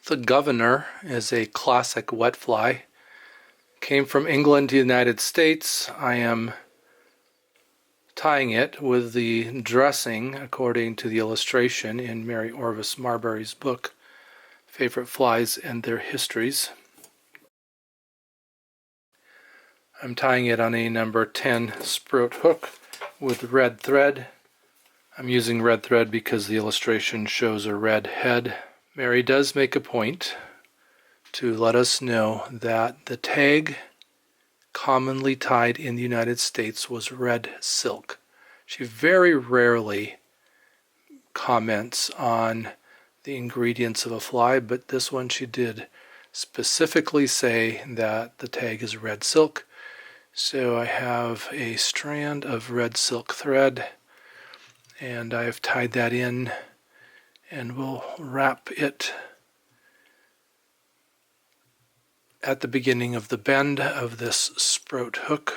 The Governor is a classic wet fly. Came from England to the United States. I am tying it with the dressing according to the illustration in Mary Orvis Marbury's book, Favorite Flies and Their Histories. I'm tying it on a number 10 sproat hook with red thread. I'm using red thread because the illustration shows a red head. Mary does make a point to let us know that the tag commonly tied in the United States was red silk. She very rarely comments on the ingredients of a fly, but this one she did specifically say that the tag is red silk. So I have a strand of red silk thread, and I have tied that in, and we'll wrap it at the beginning of the bend of this sproat hook.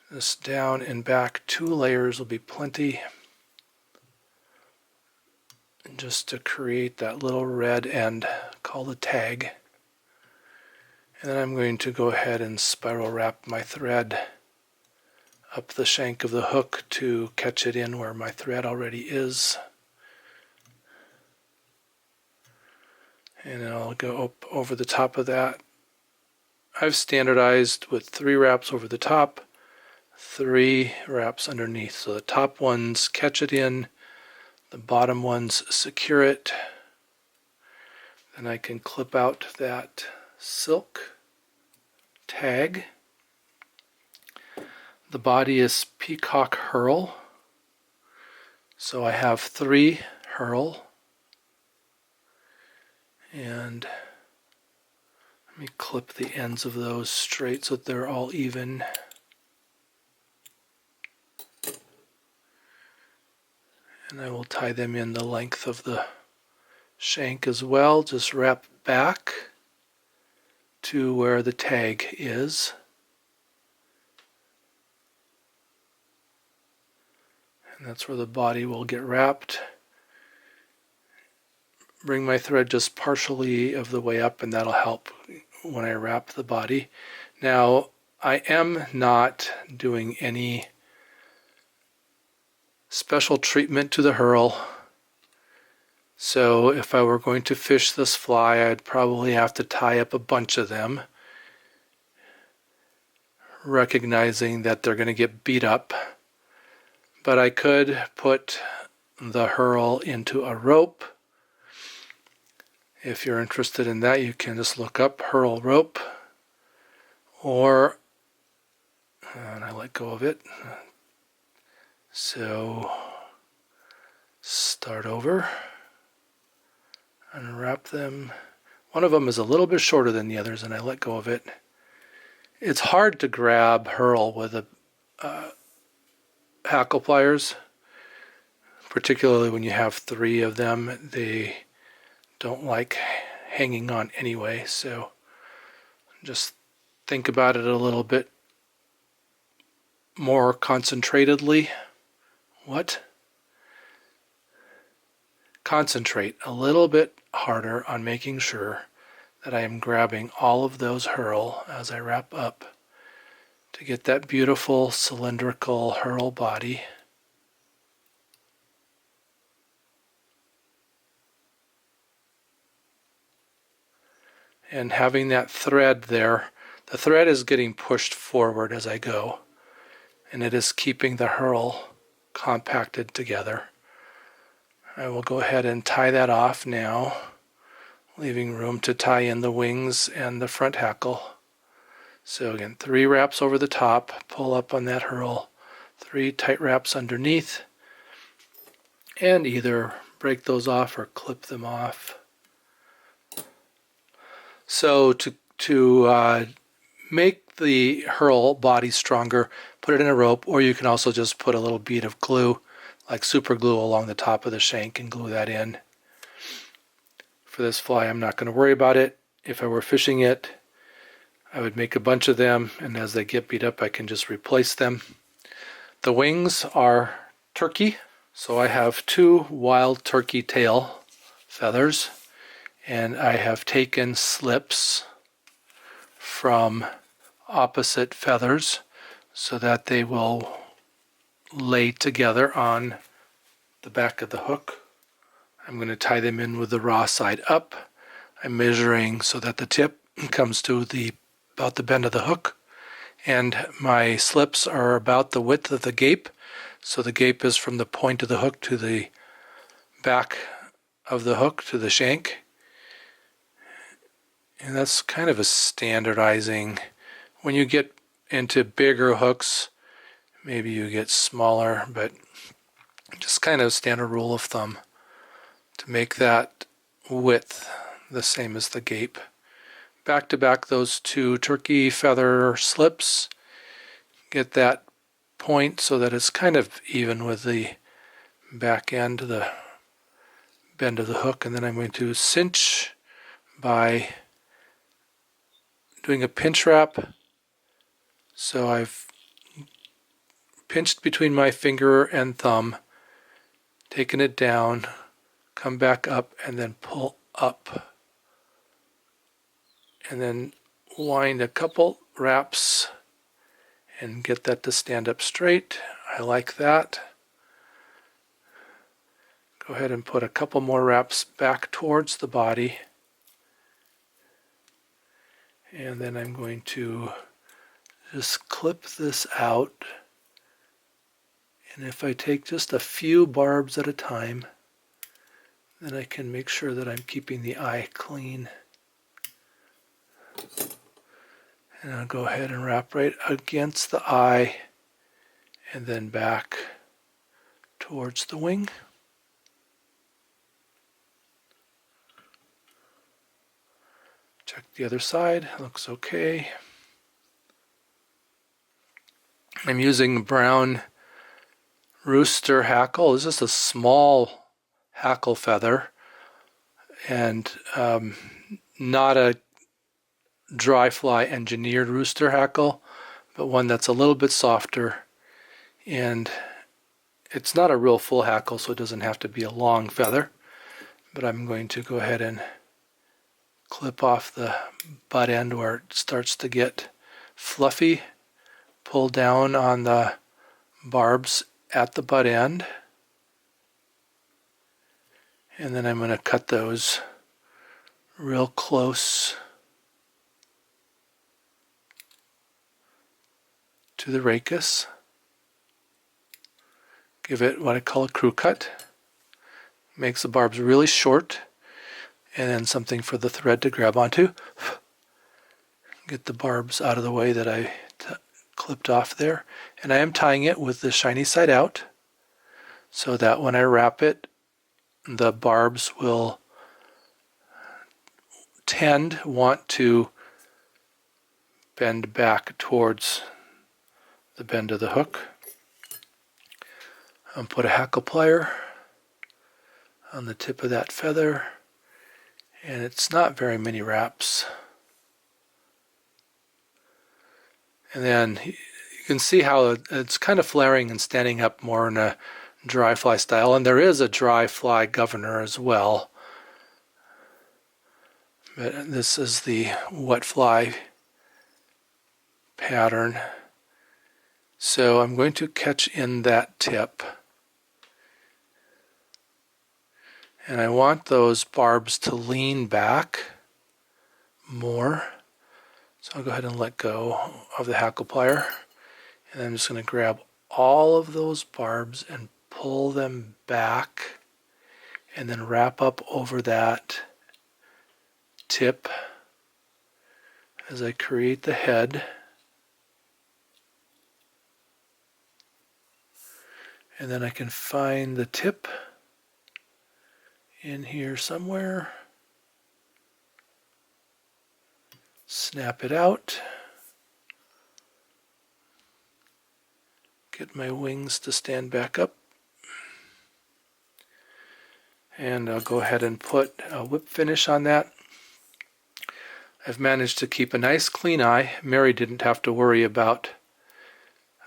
This down and back 2 layers will be plenty. And just to create that little red end called the tag. And then I'm going to go ahead and spiral wrap my thread up the shank of the hook to catch it in where my thread already is. And I'll go up over the top of that. I've standardized with 3 wraps over the top, 3 wraps underneath. So the top ones catch it in, the bottom ones secure it. Then I can clip out that silk tag. The body is peacock herl. So I have 3 herl. And let me clip the ends of those straight so that they're all even. And I will tie them in the length of the shank as well. Just wrap back to where the tag is. And that's where the body will get wrapped. Bring my thread just partially of the way up, and that'll help when I wrap the body. Now, I am not doing any special treatment to the herl. So if I were going to fish this fly, I'd probably have to tie up a bunch of them, recognizing that they're going to get beat up. But I could put the herl into a rope. If you're interested in that, you can just look up herl rope, or, and I let go of it. So start over, unwrap them. One of them is a little bit shorter than the others, and I let go of it. It's hard to grab herl with a hackle pliers, particularly when you have 3 of them. They don't like hanging on anyway, so just think about it a little bit more concentratedly. What? Concentrate a little bit harder on making sure that I am grabbing all of those herl as I wrap up to get that beautiful cylindrical herl body. And having that thread there, the thread is getting pushed forward as I go, and it is keeping the herl compacted together. I will go ahead and tie that off now, leaving room to tie in the wings and the front hackle. So again, 3 wraps over the top, pull up on that herl, 3 tight wraps underneath, and either break those off or clip them off. So to make the herl body stronger, put it in a rope, or you can also just put a little bead of glue, like super glue, along the top of the shank and glue that in. For this fly, I'm not going to worry about it. If I were fishing it, I would make a bunch of them, and as they get beat up, I can just replace them. The wings are turkey, So I have 2 wild turkey tail feathers, and I have taken slips from opposite feathers so that they will lay together on the back of the hook. I'm going to tie them in with the raw side up. I'm measuring so that the tip comes to about the bend of the hook, and my slips are about the width of the gape. So the gape is from the point of the hook to the back of the hook to the shank. And that's kind of a standardizing. When you get into bigger hooks, maybe you get smaller, but just kind of standard rule of thumb to make that width the same as the gape. Back to back those 2 turkey feather slips, get that point so that it's kind of even with the back end, the bend of the hook, and then I'm going to cinch by doing a pinch wrap. So I've pinched between my finger and thumb, taken it down, come back up, and then pull up. And then wind a couple wraps and get that to stand up straight. I like that. Go ahead and put a couple more wraps back towards the body. And then I'm going to just clip this out. And if I take just a few barbs at a time, then I can make sure that I'm keeping the eye clean. And I'll go ahead and wrap right against the eye and then back towards the wing. Check the other side, looks okay. I'm using brown rooster hackle. This is a small hackle feather and not a dry fly engineered rooster hackle, but one that's a little bit softer, and it's not a real full hackle, so it doesn't have to be a long feather. But I'm going to go ahead and clip off the butt end where it starts to get fluffy, pull down on the barbs at the butt end, and then I'm going to cut those real close to the rachis. Give it what I call a crew cut. Makes the barbs really short, and then something for the thread to grab onto. Get the barbs out of the way that I clipped off there. And I am tying it with the shiny side out so that when I wrap it, the barbs will want to bend back towards the bend of the hook. I'll put a hackle plier on the tip of that feather, and it's not very many wraps. And then you can see how it's kind of flaring and standing up more in a dry fly style, and there is a dry fly governor as well. But this is the wet fly pattern. So I'm going to catch in that tip. And I want those barbs to lean back more. So I'll go ahead and let go of the hackle plier. And I'm just going to grab all of those barbs and pull them back and then wrap up over that tip as I create the head. And then I can find the tip in here somewhere. Snap it out. Get my wings to stand back up. And I'll go ahead and put a whip finish on that. I've managed to keep a nice clean eye. Mary didn't have to worry about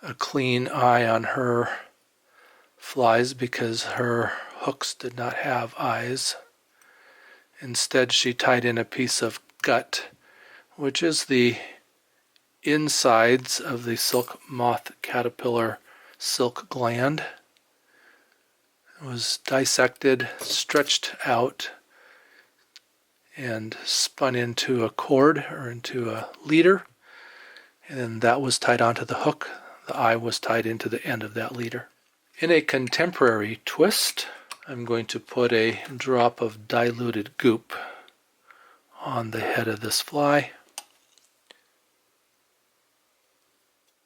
a clean eye on her flies because her hooks did not have eyes. Instead, she tied in a piece of gut, which is the insides of the silk moth caterpillar silk gland. It was dissected, stretched out, and spun into a cord or into a leader, and then that was tied onto the hook. The eye was tied into the end of that leader. In a contemporary twist, I'm going to put a drop of diluted goop on the head of this fly.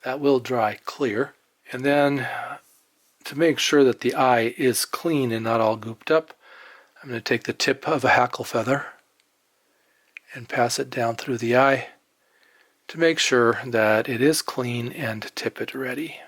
That will dry clear. And then, to make sure that the eye is clean and not all gooped up, I'm going to take the tip of a hackle feather and pass it down through the eye to make sure that it is clean and tippet ready.